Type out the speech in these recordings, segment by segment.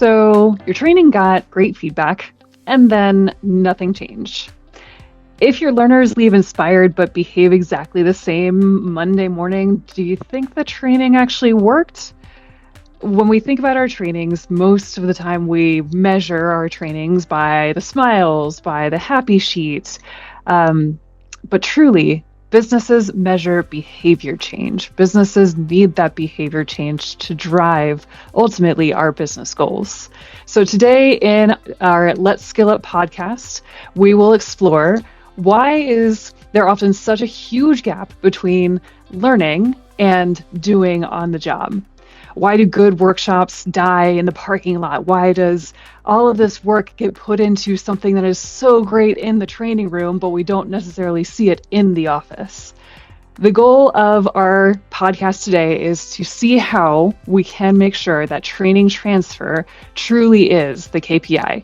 So your training got great feedback, and then nothing changed. If your learners leave inspired but behave exactly the same Monday morning, do you think the training actually worked? When we think about our trainings, most of the time we measure our trainings by the smiles, by the happy sheets. But truly, businesses measure behavior change. Businesses need that behavior change to drive ultimately our business goals. So today in our Let's Skill Up podcast, we will explore why is there often such a huge gap between learning and doing on the job? Why do good workshops die in the parking lot? Why does all of this work get put into something that is so great in the training room, but we don't necessarily see it in the office? The goal of our podcast today is to see how we can make sure that training transfer truly is the KPI.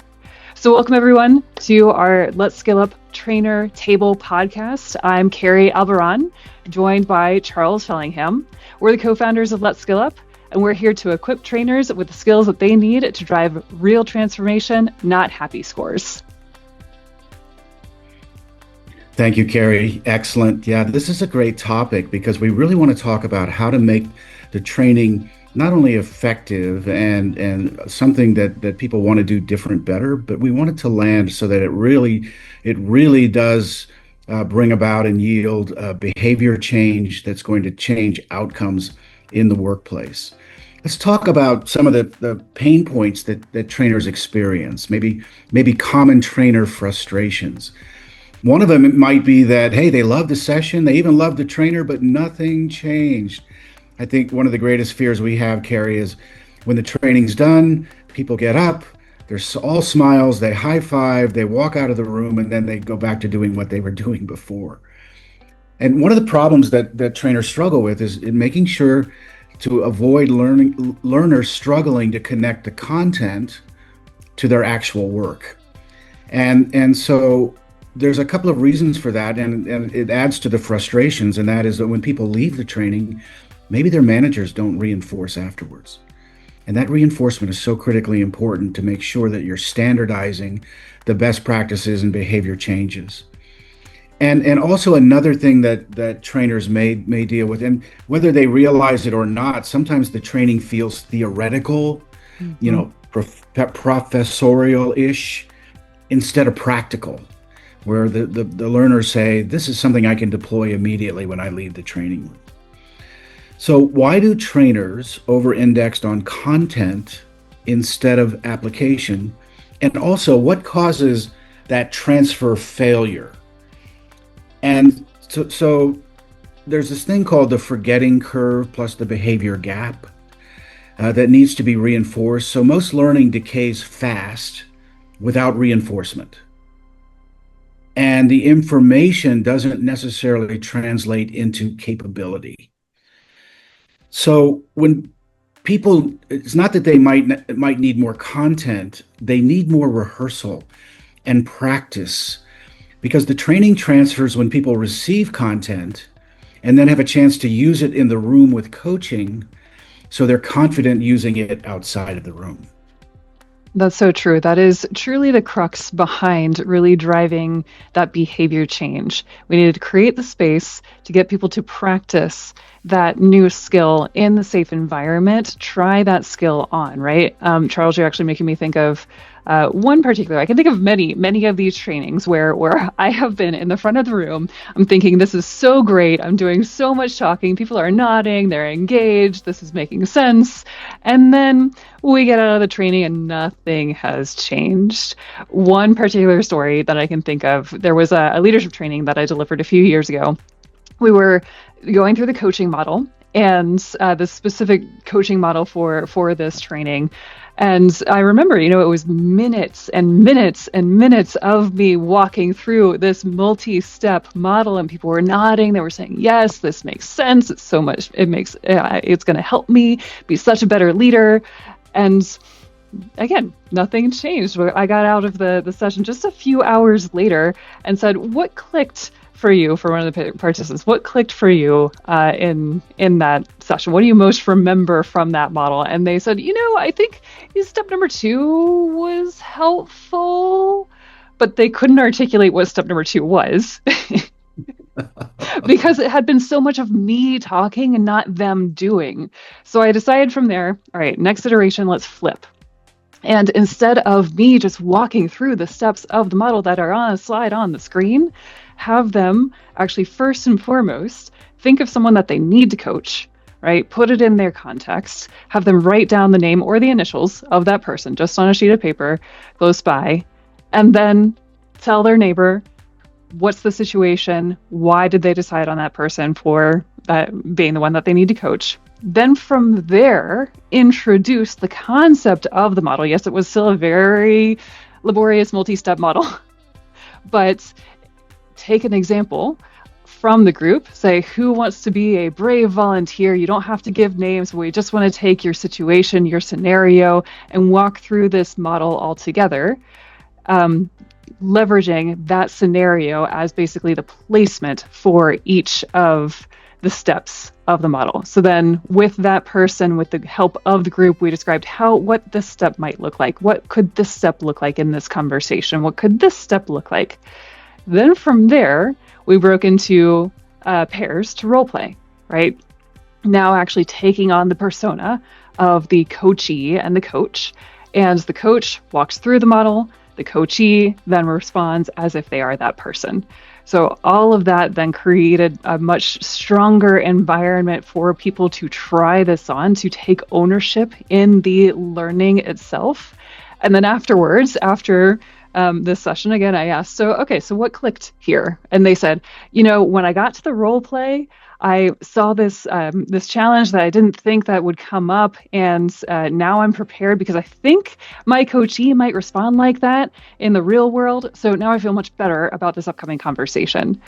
So welcome everyone to our Let's Skill Up Trainer Table podcast. I'm Karie Albaran, joined by Charles Fellingham. We're the co-founders of Let's Skill Up, and we're here to equip trainers with the skills that they need to drive real transformation, not happy scores. Thank you, Karie. Excellent. Yeah, this is a great topic because we really want to talk about how to make the training not only effective and something that people want to do different, better, but we want it to land so that it really does bring about and yield behavior change that's going to change outcomes in the workplace. Let's talk about some of the pain points that trainers experience, maybe common trainer frustrations. One of them might be that, hey, they love the session, they even love the trainer, but nothing changed. I think one of the greatest fears we have, Karie, is when the training's done, people get up, they're all smiles, they high five, they walk out of the room, and then they go back to doing what they were doing before. And one of the problems that trainers struggle with is in making sure to avoid learners struggling to connect the content to their actual work. And so there's a couple of reasons for that, and it adds to the frustrations, and that is that when people leave the training, maybe their managers don't reinforce afterwards. And that reinforcement is so critically important to make sure that you're standardizing the best practices and behavior changes. And also another thing that trainers may deal with, and whether they realize it or not, sometimes the training feels theoretical, professorial-ish, instead of practical, where the learners say, this is something I can deploy immediately when I leave the training room. So why do trainers over-index on content instead of application? And also, what causes that transfer failure? And so there's this thing called the forgetting curve plus the behavior gap that needs to be reinforced. So most learning decays fast without reinforcement. And the information doesn't necessarily translate into capability. So when people, it's not that they might need more content, they need more rehearsal and practice. Because the training transfers when people receive content and then have a chance to use it in the room with coaching, so they're confident using it outside of the room. That's so true. That is truly the crux behind really driving that behavior change. We needed to create the space to get people to practice that new skill in the safe environment, try that skill on, right? Charles, you're actually making me think of one particular, I can think of many of these trainings where I have been in the front of the room. I'm thinking, this is so great. I'm doing so much talking. People are nodding. They're engaged. This is making sense. And then we get out of the training and nothing has changed. One particular story that I can think of, there was a leadership training that I delivered a few years ago. We were going through the coaching model and the specific coaching model for this training. And I remember, it was minutes and minutes and minutes of me walking through this multi-step model, and people were nodding. They were saying, yes, this makes sense. It's so much, it's going to help me be such a better leader. And again, nothing changed. I got out of the session just a few hours later and said, what clicked for you, for one of the participants? What clicked for you in that session? What do you most remember from that model? And they said, I think step number 2 was helpful, but they couldn't articulate what step number 2 was. Because it had been so much of me talking and not them doing. So I decided from there, all right, next iteration, let's flip. And instead of me just walking through the steps of the model that are on a slide on the screen, have them actually first and foremost think of someone that they need to coach, right? Put it in their context, have them write down the name or the initials of that person just on a sheet of paper close by, and then tell their neighbor, what's the situation? Why did they decide on that person for being the one that they need to coach? Then from there, introduce the concept of the model. Yes, it was still a very laborious multi-step model, but take an example from the group. Say, who wants to be a brave volunteer? You don't have to give names. We just want to take your situation, your scenario, and walk through this model all together. Leveraging that scenario as basically the placement for each of the steps of the model. So then with that person, with the help of the group, we described what this step might look like. What could this step look like in this conversation? What could this step look like? Then from there, we broke into pairs to role play, right? Now actually taking on the persona of the coachee and the coach. And the coach walks through the model. The coachee then responds as if they are that person. So all of that then created a much stronger environment for people to try this on, to take ownership in the learning itself. And then afterwards, after this session, again, I asked, so what clicked here? And they said, when I got to the role play, I saw this challenge that I didn't think that would come up, and now I'm prepared because I think my coachee might respond like that in the real world. So now I feel much better about this upcoming conversation.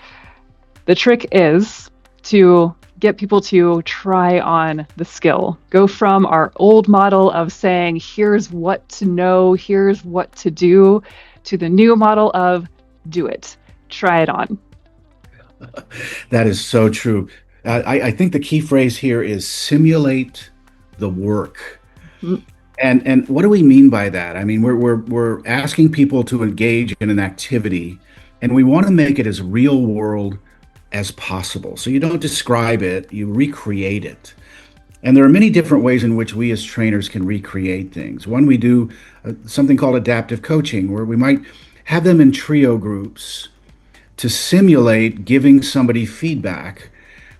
The trick is to get people to try on the skill. Go from our old model of saying, here's what to know, here's what to do, to the new model of do it, try it on. That is so true. I think the key phrase here is simulate the work. Mm-hmm. And what do we mean by that? I mean, we're asking people to engage in an activity, and we want to make it as real world as possible. So you don't describe it, you recreate it. And there are many different ways in which we as trainers can recreate things. One, we do something called adaptive coaching, where we might have them in trio groups to simulate giving somebody feedback,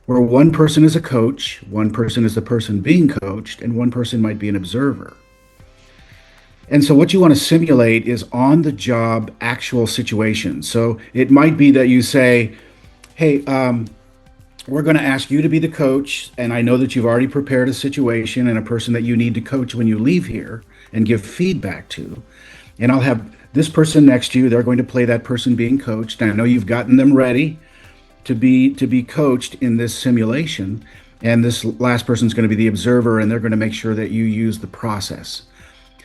where one person is a coach, one person is the person being coached, and one person might be an observer. And so what you want to simulate is on-the-job actual situations. So it might be that you say, hey, we're going to ask you to be the coach, and I know that you've already prepared a situation and a person that you need to coach when you leave here and give feedback to. And I'll have this person next to you. They're going to play that person being coached. And I know you've gotten them ready to be coached in this simulation. And this last person's going to be the observer, and they're going to make sure that you use the process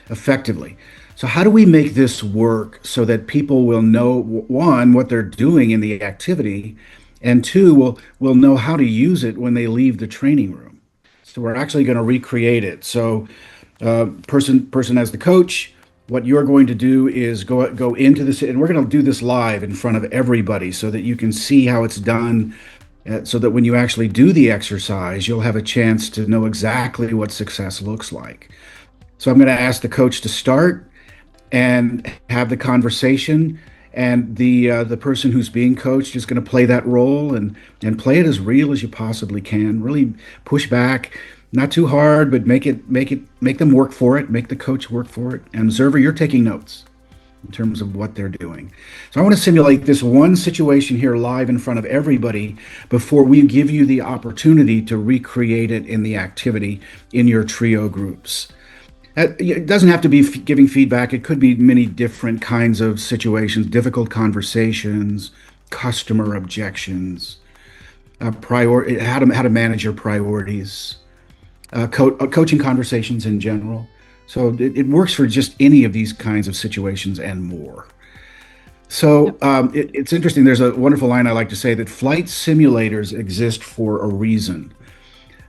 effectively. So how do we make this work so that people will know, one, what they're doing in the activity, and two, will know how to use it when they leave the training room? So we're actually going to recreate it. So person as the coach, what you're going to do is go into this, and we're going to do this live in front of everybody so that you can see how it's done, so that when you actually do the exercise, you'll have a chance to know exactly what success looks like. So I'm going to ask the coach to start and have the conversation, and the person who's being coached is going to play that role and play it as real as you possibly can. Really push back, not too hard, but make them work for it. Make the coach work for it. And observer, you're taking notes in terms of what they're doing. So I want to simulate this one situation here live in front of everybody before we give you the opportunity to recreate it in the activity in your trio groups. It doesn't have to be giving feedback. It could be many different kinds of situations, difficult conversations, customer objections, how to manage your priorities, coaching conversations in general. So it works for just any of these kinds of situations and more. So it's interesting. There's a wonderful line I like to say that flight simulators exist for a reason.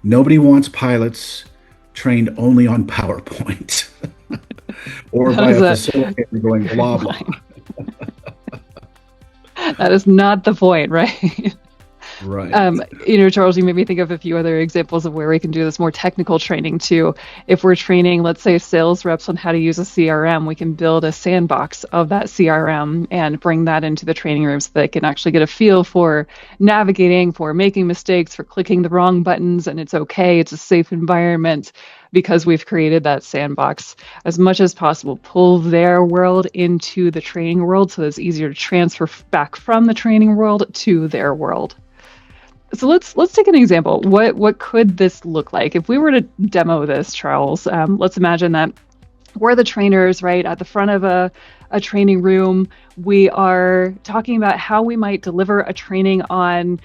Nobody wants pilots trained only on PowerPoint or That by is a a facilitator going great blah line. blah. That is not the point, right? Right. Charles, you made me think of a few other examples of where we can do this more technical training too. If we're training, let's say, sales reps on how to use a CRM, we can build a sandbox of that CRM and bring that into the training room so they can actually get a feel for navigating, for making mistakes, for clicking the wrong buttons, and it's okay. It's a safe environment because we've created that sandbox as much as possible. Pull their world into the training world so it's easier to transfer back from the training world to their world. So let's take an example. What could this look like if we were to demo this, Charles? Let's imagine that we're the trainers, right, at the front of a training room. We are talking about how we might deliver a training on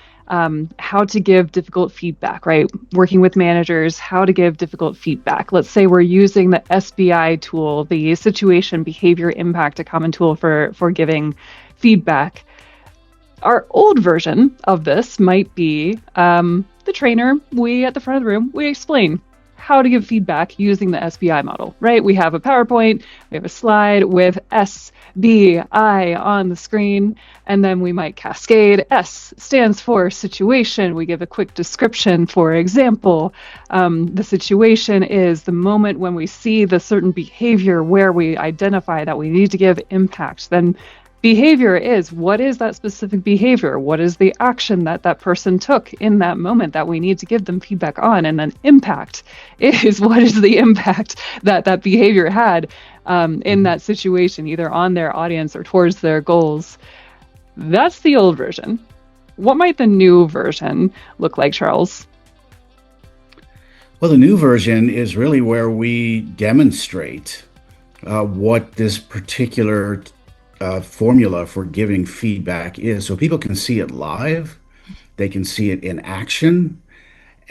how to give difficult feedback, right? Working with managers, how to give difficult feedback. Let's say we're using the SBI tool, the Situation Behavior Impact, a common tool for giving feedback. Our old version of this might be the trainer, we at the front of the room, we explain how to give feedback using the SBI model, right? We have a PowerPoint, we have a slide with SBI on the screen, and then we might cascade. S stands for situation. We give a quick description. For example, the situation is the moment when we see the certain behavior where we identify that we need to give impact. Then behavior is, what is that specific behavior? What is the action that that person took in that moment that we need to give them feedback on? And then impact is, what is the impact that that behavior had in that situation, either on their audience or towards their goals? That's the old version. What might the new version look like, Charles? Well, the new version is really where we demonstrate what this particular formula for giving feedback is. So people can see it live, they can see it in action,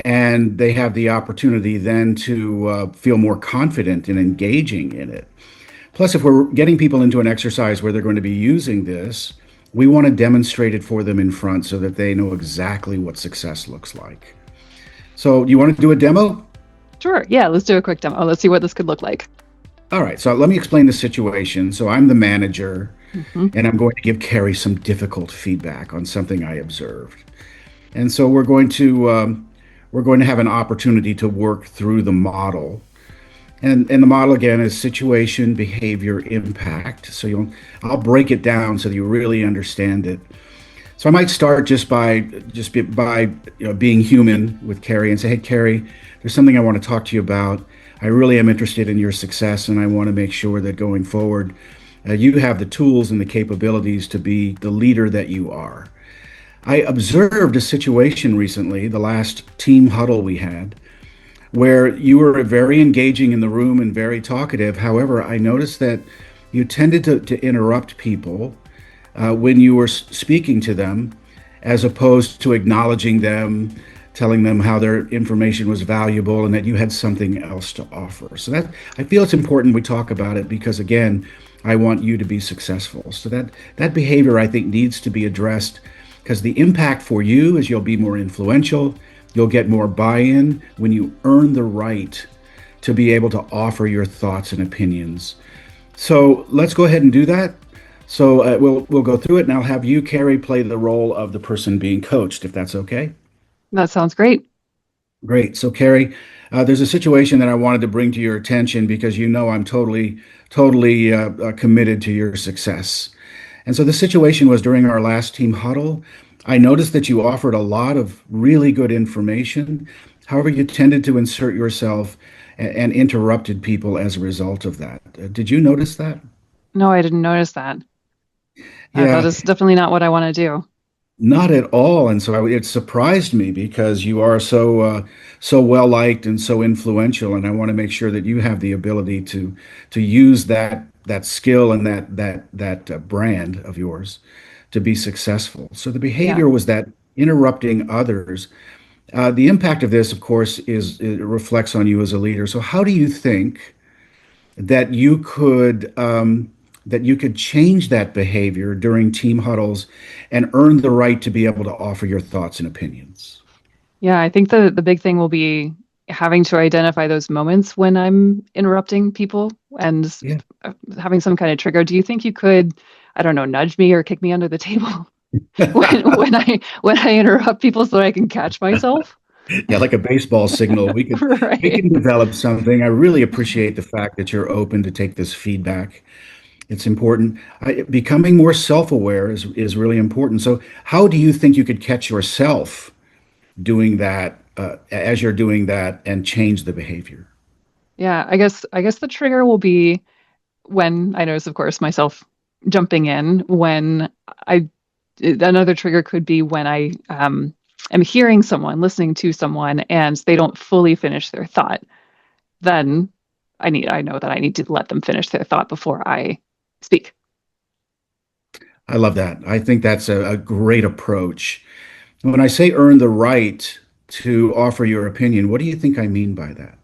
and they have the opportunity then to feel more confident in engaging in it. Plus, if we're getting people into an exercise where they're going to be using this, we want to demonstrate it for them in front so that they know exactly what success looks like. So, you want to do a demo? Sure. Yeah, let's do a quick demo. Let's see what this could look like. All right, so let me explain the situation. So I'm the manager, Mm-hmm. and I'm going to give Karie some difficult feedback on something I observed. And so we're going to have an opportunity to work through the model. And the model again is situation, behavior, impact. So I'll break it down so that you really understand it. So I might start by being human with Karie and say, "Hey, Karie, there's something I want to talk to you about. I really am interested in your success, and I want to make sure that going forward, you have the tools and the capabilities to be the leader that you are. I observed a situation recently, the last team huddle we had, where you were very engaging in the room and very talkative. However, I noticed that you tended to interrupt people when you were speaking to them, as opposed to acknowledging them, telling them how their information was valuable and that you had something else to offer. So that I feel it's important we talk about it because again, I want you to be successful. So that behavior I think needs to be addressed because the impact for you is you'll be more influential, you'll get more buy-in when you earn the right to be able to offer your thoughts and opinions. So let's go ahead and do that. So we'll go through it, and I'll have you, Karie, play the role of the person being coached, if that's okay. That sounds great. Great. So, Karie, there's a situation that I wanted to bring to your attention because you know I'm totally committed to your success. And so the situation was during our last team huddle. I noticed that you offered a lot of really good information. However, you tended to insert yourself and interrupted people as a result of that. Did you notice that? No, I didn't notice that. That Yeah, is definitely not what I want to do. not at all. And so it surprised me because you are so well liked and so influential, and I want to make sure that you have the ability to use that skill and that brand of yours to be successful. So the Yeah. behavior was that interrupting others. The impact of this, of course, is it reflects on you as a leader. So how do you think that you could that you could change that behavior during team huddles and earn the right to be able to offer your thoughts and opinions? Yeah, I think the big thing will be having to identify those moments when I'm interrupting people and Yeah. having some kind of trigger. Do you think you could, I don't know, nudge me or kick me under the table when I interrupt people so that I can catch myself? Yeah, like a baseball signal. We Right. can develop something. I really appreciate the fact that you're open to take this feedback. It's important. Becoming more self-aware is really important. So, how do you think you could catch yourself doing that as you're doing that and change the behavior? Yeah, I guess the trigger will be when I notice, of course, myself jumping in. When I Another trigger could be when I am hearing someone, listening to someone, and they don't fully finish their thought. Then I know that I need to let them finish their thought before I speak. I love that. I think that's a great approach. When I say earn the right to offer your opinion, what do you think I mean by that?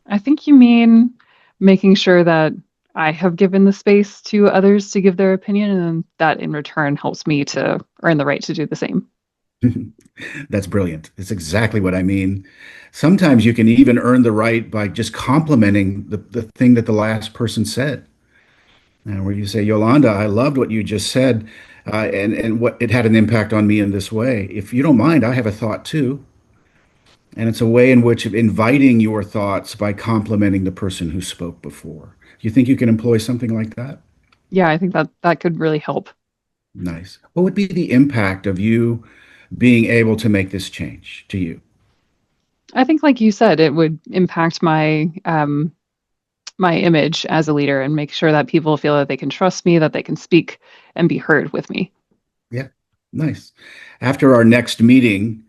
I think you mean making sure that I have given the space to others to give their opinion, and that in return helps me to earn the right to do the same. That's brilliant. It's exactly what I mean. Sometimes you can even earn the right by just complimenting the thing that the last person said. And where you say, Yolanda, I loved what you just said, and what it had an impact on me in this way. If you don't mind, I have a thought too. And it's a way in which of inviting your thoughts by complimenting the person who spoke before. You think you can employ something like that? Yeah, I think that that could really help. Nice. What would be the impact of you being able to make this change to you? I think, like you said, it would impact my image as a leader and make sure that people feel that they can trust me, that they can speak and be heard with me. Yeah, nice. After our next meeting,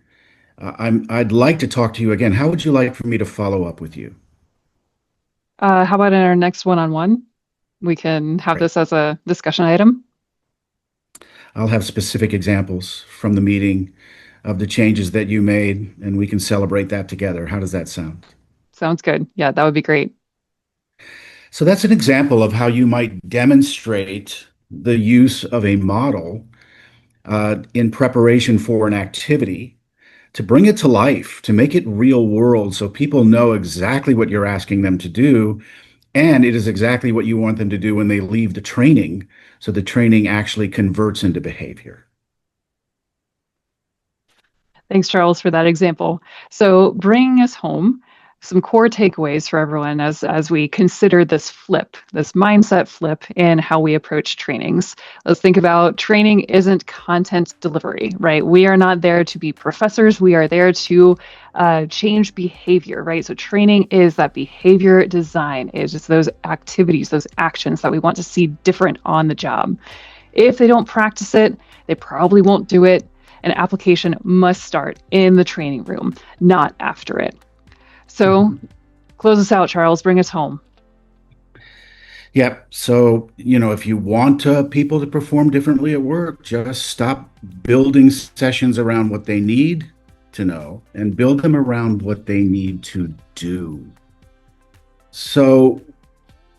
I'd like to talk to you again. How would you like for me to follow up with you? How about in our next one-on-one? We can have Great. this as a discussion item. I'll have specific examples from the meeting of the changes that you made, and we can celebrate that together. How does that sound? Sounds good. Yeah, that would be great. So that's an example of how you might demonstrate the use of a model in preparation for an activity to bring it to life, to make it real world so people know exactly what you're asking them to do. And it is exactly what you want them to do when they leave the training. So the training actually converts into behavior. Thanks, Charles, for that example. So, bringing us home, some core takeaways for everyone as we consider this flip, this mindset flip in how we approach trainings. Let's think about training isn't content delivery, right? We are not there to be professors. We are there to change behavior, right? So, training is that behavior design, is just those activities, those actions that we want to see different on the job. If they don't practice it, they probably won't do it. An application must start in the training room, not after it. So, close us out, Charles. Bring us home. Yep. So, if you want people to perform differently at work, just stop building sessions around what they need to know and build them around what they need to do. So,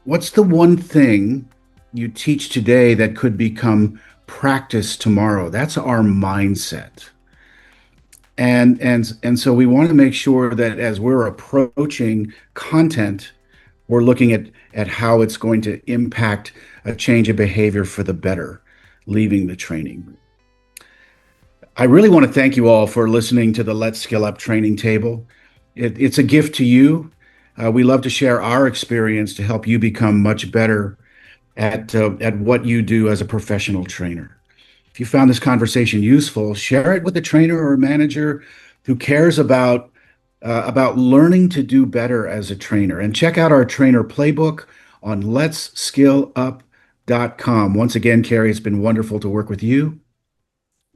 what's the one thing you teach today that could become practice tomorrow? That's our mindset. And so we want to make sure that as we're approaching content, we're looking at how it's going to impact a change of behavior for the better, leaving the training. I really want to thank you all for listening to the Let's Skill Up training table. It's a gift to you. We love to share our experience to help you become much better at what you do as a professional trainer. If you found this conversation useful, share it with a trainer or a manager who cares about learning to do better as a trainer. And check out our trainer playbook on letsskillup.com. Once again, Karie, it's been wonderful to work with you.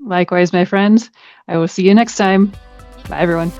Likewise, my friend. I will see you next time. Bye, everyone.